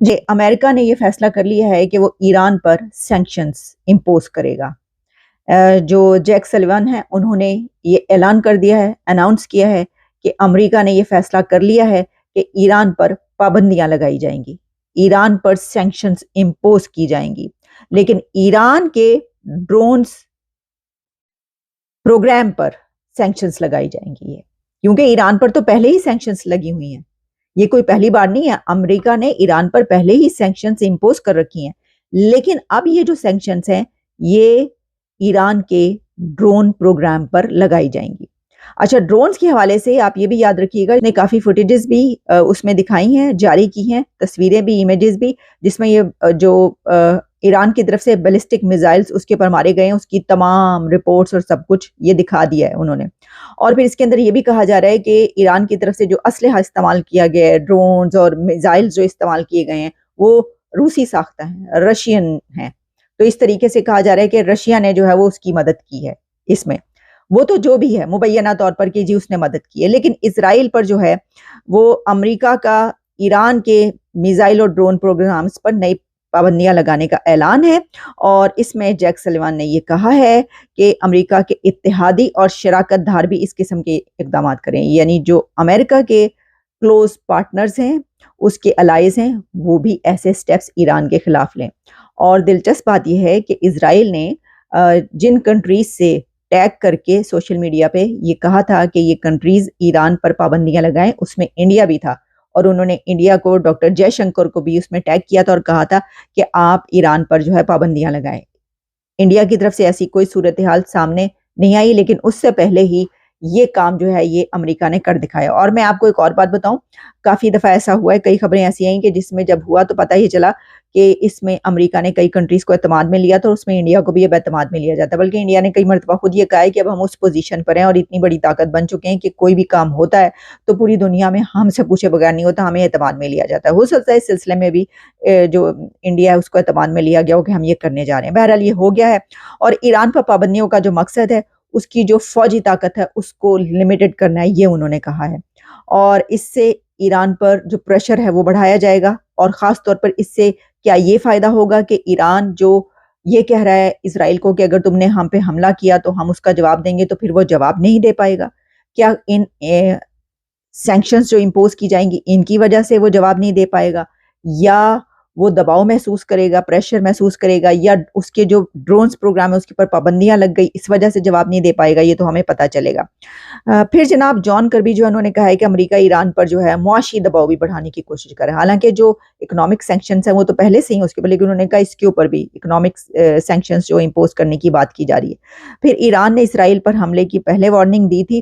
جی امریکہ نے یہ فیصلہ کر لیا ہے کہ وہ ایران پر سینکشنز امپوز کرے گا۔ جو جیک سلیون ہیں انہوں نے یہ اعلان کر دیا ہے، اناؤنس کیا ہے کہ امریکہ نے یہ فیصلہ کر لیا ہے کہ ایران پر پابندیاں لگائی جائیں گی، ایران پر سینکشنز امپوز کی جائیں گی، لیکن ایران کے ڈرونز پروگرام پر سینکشنز لگائی جائیں گی، کیونکہ ایران پر تو پہلے ہی سینکشنز لگی ہوئی ہیں، یہ کوئی پہلی بار نہیں ہے، امریکہ نے ایران پر پہلے ہی سینکشنز امپوز کر رکھی ہیں، لیکن اب یہ جو سینکشنز ہیں یہ ایران کے ڈرون پروگرام پر لگائی جائیں گی۔ اچھا، ڈرونز کے حوالے سے آپ یہ بھی یاد رکھیے گا، نے کافی فوٹیجز بھی اس میں دکھائی ہیں، جاری کی ہیں، تصویریں بھی، امیجز بھی، جس میں یہ جو ایران کی طرف سے بیلسٹک میزائلز اس کے پر مارے گئے ہیں، اس کی تمام رپورٹس اور سب کچھ یہ دکھا دیا ہے انہوں نے۔ اور پھر اس کے اندر یہ بھی کہا جا رہا ہے کہ ایران کی طرف سے جو اسلحہ استعمال کیا گیا ہے، ڈرونز اور میزائلز جو استعمال کیے گئے ہیں، وہ روسی ساختہ ہیں، رشین ہیں۔ تو اس طریقے سے کہا جا رہا ہے کہ رشیا نے جو ہے وہ اس کی مدد کی ہے اس میں، وہ تو جو بھی ہے مبینہ طور پر کہ جی اس نے مدد کی ہے، لیکن اسرائیل پر جو ہے وہ امریکہ کا ایران کے میزائل اور ڈرون پروگرامز پر نئی پابندیاں لگانے کا اعلان ہے، اور اس میں جیک سلیوان نے یہ کہا ہے کہ امریکہ کے اتحادی اور شراکت دار بھی اس قسم کے اقدامات کریں، یعنی جو امریکہ کے کلوز پارٹنرز ہیں، اس کے الائز ہیں، وہ بھی ایسے سٹیپس ایران کے خلاف لیں۔ اور دلچسپ بات یہ ہے کہ اسرائیل نے جن کنٹریز سے ٹیگ کر کے سوشل میڈیا پہ یہ کہا تھا کہ یہ کنٹریز ایران پر پابندیاں لگائیں، اس میں انڈیا بھی تھا، اور انہوں نے انڈیا کو، ڈاکٹر جے شنکر کو بھی اس میں ٹیگ کیا تھا اور کہا تھا کہ آپ ایران پر جو ہے پابندیاں لگائیں۔ انڈیا کی طرف سے ایسی کوئی صورتحال سامنے نہیں آئی، لیکن اس سے پہلے ہی یہ کام جو ہے یہ امریکہ نے کر دکھایا۔ اور میں آپ کو ایک اور بات بتاؤں، کافی دفعہ ایسا ہوا ہے، کئی خبریں ایسی آئیں کہ جس میں جب ہوا تو پتہ ہی چلا کہ اس میں امریکہ نے کئی کنٹریز کو اعتماد میں لیا تھا، اور اس میں انڈیا کو بھی اب اعتماد میں لیا جاتا ہے، بلکہ انڈیا نے کئی مرتبہ خود یہ کہا ہے کہ اب ہم اس پوزیشن پر ہیں اور اتنی بڑی طاقت بن چکے ہیں کہ کوئی بھی کام ہوتا ہے تو پوری دنیا میں ہم سے پوچھے بغیر نہیں ہوتا، ہمیں اعتماد میں لیا جاتا ہے۔ ہو سکتا ہے اس سلسلے میں بھی جو انڈیا ہے اس کو اعتماد میں لیا گیا ہو کہ ہم یہ کرنے جا رہے ہیں۔ بہرحال یہ ہو گیا ہے، اور ایران پر پابندیوں کا جو مقصد ہے، اس کی جو فوجی طاقت ہے اس کو لمیٹڈ کرنا ہے، یہ انہوں نے کہا ہے، اور اس سے ایران پر جو پریشر ہے وہ بڑھایا جائے گا، اور خاص طور پر اس سے کیا یہ فائدہ ہوگا کہ ایران جو یہ کہہ رہا ہے اسرائیل کو کہ اگر تم نے ہم پہ حملہ کیا تو ہم اس کا جواب دیں گے، تو پھر وہ جواب نہیں دے پائے گا؟ کیا ان سینکشنز جو امپوز کی جائیں گی ان کی وجہ سے وہ جواب نہیں دے پائے گا، یا وہ دباؤ محسوس کرے گا، پریشر محسوس کرے گا، یا اس کے جو ڈرونز پروگرام ہے اس کے پر پابندیاں لگ گئی اس وجہ سے جواب نہیں دے پائے گا؟ یہ تو ہمیں پتہ چلے گا۔ پھر جناب جان کربی جو انہوں نے کہا ہے کہ امریکہ ایران پر جو ہے معاشی دباؤ بھی بڑھانے کی کوشش کرے، حالانکہ جو اکنامک سینکشنز ہیں وہ تو پہلے سے ہی اس کے اوپر، لیکن انہوں نے کہا اس کے اوپر بھی اکنامک سینکشنز جو امپوز کرنے کی بات کی جا رہی ہے۔ پھر ایران نے اسرائیل پر حملے کی پہلے وارننگ دی تھی،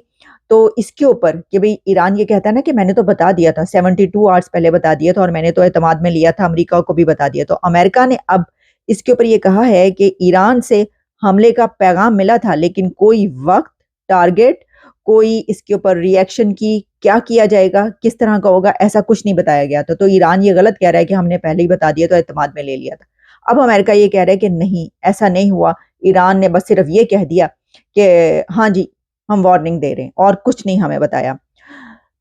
تو اس کے اوپر کہ بھئی ایران یہ کہتا ہے نا کہ میں نے تو بتا دیا تھا، 72 آورز پہلے بتا دیا تھا، اور میں نے تو اعتماد میں لیا تھا، امریکہ کو بھی بتا دیا، تو امریکہ نے اب اس کے اوپر یہ کہا ہے کہ ایران سے حملے کا پیغام ملا تھا، لیکن کوئی وقت، ٹارگٹ، کوئی اس کے اوپر ری ایکشن کی کیا کیا جائے گا، کس طرح کا ہوگا، ایسا کچھ نہیں بتایا گیا تھا۔ تو ایران یہ غلط کہہ رہا ہے کہ ہم نے پہلے ہی بتا دیا تو اعتماد میں لے لیا تھا۔ اب امریکہ یہ کہہ رہا ہے کہ نہیں، ایسا نہیں ہوا، ایران نے بس صرف یہ کہہ دیا کہ ہاں جی ہم وارننگ دے رہے ہیں، اور کچھ نہیں ہمیں بتایا۔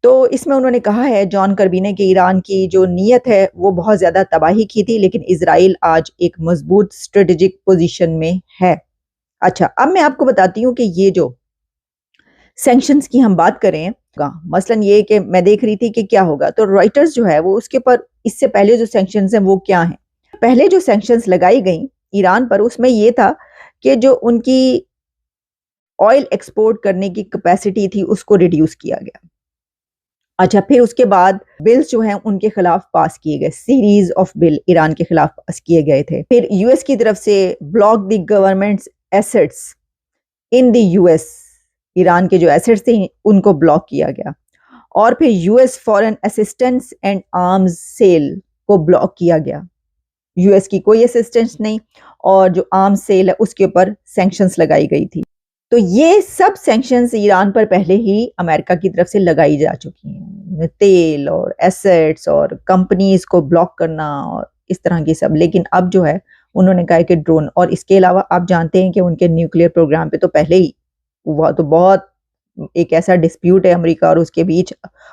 تو اس میں انہوں نے کہا ہے جان کربی نے کہ ایران کی جو نیت ہے وہ بہت زیادہ تباہی کی تھی، لیکن اسرائیل آج ایک مضبوط اسٹریٹجک پوزیشن میں ہے۔ اچھا، اب میں آپ کو بتاتی ہوں کہ یہ جو سینکشنز کی ہم بات کریں، مثلا یہ کہ میں دیکھ رہی تھی کہ کیا ہوگا، تو رائٹرز جو ہے وہ اس کے پر اس سے پہلے جو سینکشنز ہیں وہ کیا ہیں۔ پہلے جو سینکشنز لگائی گئیں ایران پر اس میں یہ تھا کہ جو ان کی آئل ایکسپورٹ کرنے کی کیپیسٹی تھی اس کو ریڈیوس کیا گیا۔ اچھا، پھر اس کے بعد بلز جو ہیں ان کے خلاف پاس کیے گئے، سیریز آف بل ایران کے خلاف پاس کیے گئے تھے۔ پھر یو ایس کی طرف سے بلاک دی گورنمنٹس ایسٹس ان دی یو ایس، ایران کے جو ایسٹس تھے ان کو بلاک کیا گیا، اور پھر U S foreign assistance and arms sale کو بلاک کیا گیا، یو ایس کی کوئی اسسٹنس نہیں، اور جو آرمز سیل ہے اس کے اوپر سینکشنز لگائی گئی تھی۔ تو یہ سب سینکشنز ایران پر پہلے ہی امریکہ کی طرف سے لگائی جا چکی ہیں، تیل اور ایسٹس اور کمپنیز کو بلاک کرنا اور اس طرح کی سب، لیکن اب جو ہے انہوں نے کہا کہ ڈرون، اور اس کے علاوہ آپ جانتے ہیں کہ ان کے نیوکلیئر پروگرام پہ تو پہلے ہی وہ تو بہت ایک ایسا ڈسپیوٹ ہے امریکہ اور اس کے بیچ،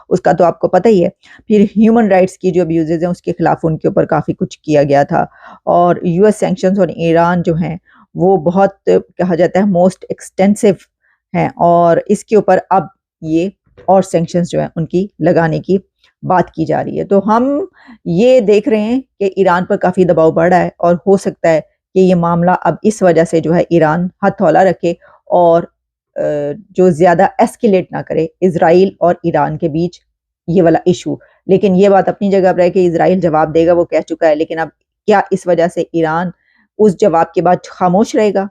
اس کا تو آپ کو پتہ ہی ہے. پھر ہیومن رائٹس کی جو ابیوزز ہیں اس کے خلاف ان کے اوپر کافی کچھ کیا گیا تھا، اور یو ایس سینکشنز اور ایران جو ہیں وہ بہت کہا جاتا ہے موسٹ ایکسٹینسو ہیں، اور اس کے اوپر اب یہ اور سینکشنز جو ہیں ان کی لگانے کی بات کی جا رہی ہے. تو ہم یہ دیکھ رہے ہیں کہ ایران پر کافی دباؤ بڑھ رہا ہے، اور ہو سکتا ہے کہ یہ معاملہ اب اس وجہ سے جو ہے ایران ہتھولا رکھے اور جو زیادہ ایسکیلیٹ نہ کرے اسرائیل اور ایران کے بیچ یہ والا ایشو. لیکن یہ بات اپنی جگہ پر ہے کہ اسرائیل جواب دے گا، وہ کہہ چکا ہے، لیکن اب کیا اس وجہ سے ایران اس جواب کے بعد خاموش رہے گا؟